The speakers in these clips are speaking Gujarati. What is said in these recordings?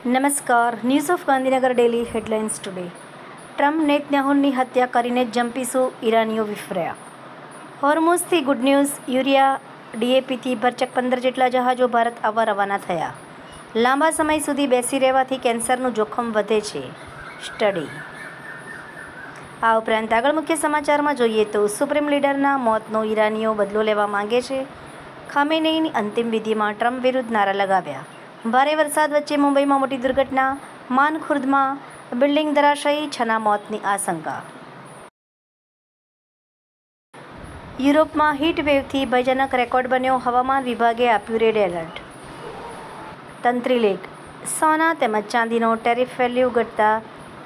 નમસ્કાર. News of Gandhinagar daily headlines today. Trump નેતન્યાહુની હત્યા કરીને જંપીશું ઈરાનીઓ વિફર્યા. હોર્મુઝથી ગુડ ન્યૂઝ. યુરિયા ડીએપીથી ભરચક 15 જેટલા જહાજો ભારત આવવા રવાના થયા. લાંબા સમય સુધી બેસી રહેવાથી કેન્સરનું જોખમ વધે છે. સ્ટડી. આ ઉપરાંત આગળ મુખ્ય સમાચારમાં જોઈએ તો સુપ્રીમ લીડરના મોતનો ઈરાનીઓ બદલો લેવા માંગે છે. ખામેનેઈની અંતિમ વિધિમાં ટ્રમ્પ વિરુદ્ધ નારા લગાવ્યા. ભારે વરસાદ વચ્ચે મુંબઈમાં મોટી દુર્ઘટના. માનખુર્દમાં બિલ્ડિંગ ધરાશાયી, 6ના મોતની આશંકા. યુરોપમાં હીટ વેવથી ભયજનક રેકોર્ડ બન્યો. હવામાન વિભાગે આપ્યું રેડ એલર્ટ. તંત્રીલેખ. સોના તેમજ ચાંદીનો ટેરિફ વેલ્યુ ઘટતા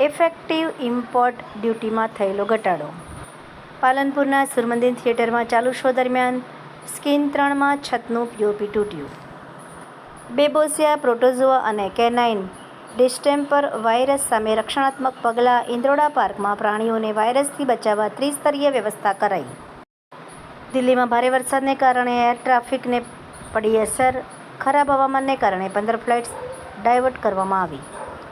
ઇફેક્ટિવ ઇમ્પોર્ટ ડ્યુટીમાં થયેલો ઘટાડો. પાલનપુરના સુરમંદિર થિયેટરમાં ચાલુ શો દરમિયાન સ્કીન 3માં છતનું પીઓપી તૂટ્યું. બેબોસિયા, પ્રોટોઝોઆ અને કેનાઇન ડિસ્ટેમ્પર વાયરસ સામે રક્ષણાત્મક પગલાં. ઇન્દ્રોડા પાર્કમાં પ્રાણીઓને વાયરસથી બચાવવા ત્રિસ્તરીય વ્યવસ્થા કરાઈ. દિલ્હીમાં ભારે વરસાદને કારણે એર ટ્રાફિકને પડી અસર. ખરાબ હવામાનને કારણે 15 ફ્લાઇટ્સ ડાયવર્ટ કરવામાં આવી.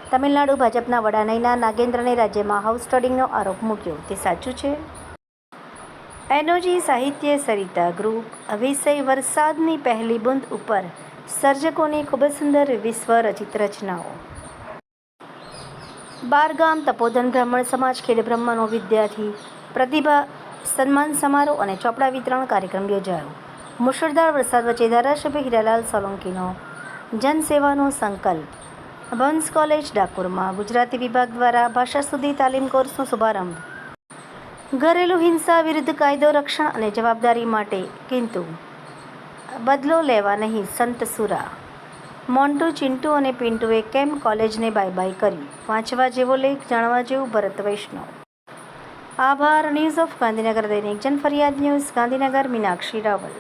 તમિલનાડુ ભાજપના વડા નૈના નાગેન્દ્રને રાજ્યમાં હાઉસ ટ્રેડિંગનો આરોપ મૂક્યો. તે સાચું છે? એનોજી સાહિત્ય સરિતા ગ્રુપ. વિષય વરસાદની પહેલી બૂંદ ઉપર સર્જકોની ખૂબ જ સુંદર વિશ્વ રચિત રચનાઓ. બારગામ તપોધન બ્રાહ્મણ સમાજ ખેડ બ્રહ્મનો વિદ્યાર્થી પ્રતિભા સન્માન સમારોહ અને ચોપડા વિતરણ કાર્યક્રમ યોજાયો. મુશળધાર વરસાદ વચ્ચે ધારાસભ્ય હીરાલાલ સોલંકીનો જનસેવાનો સંકલ્પ. ભવન્સ કોલેજ ડાકોરમાં ગુજરાતી વિભાગ દ્વારા ભાષા સુધી તાલીમ કોર્સનો શુભારંભ. ઘરેલું હિંસા વિરુદ્ધ કાયદો, રક્ષણ અને જવાબદારી માટે, કિંતુ બદલો લેવા નહીં. સંત સુરા. મોન્ટુ, ચિન્ટુ અને પિન્ટુએ કેમ કોલેજને બાય બાય કરી? વાંચવા જેવો લેખ, જાણવા જેવું ભરત વૈષ્ણવ. આભાર. ન્યૂઝ ઓફ ગાંધીનગર દૈનિક જનફરિયાદ ન્યૂઝ, ગાંધીનગર. મીનાક્ષી રાવલ.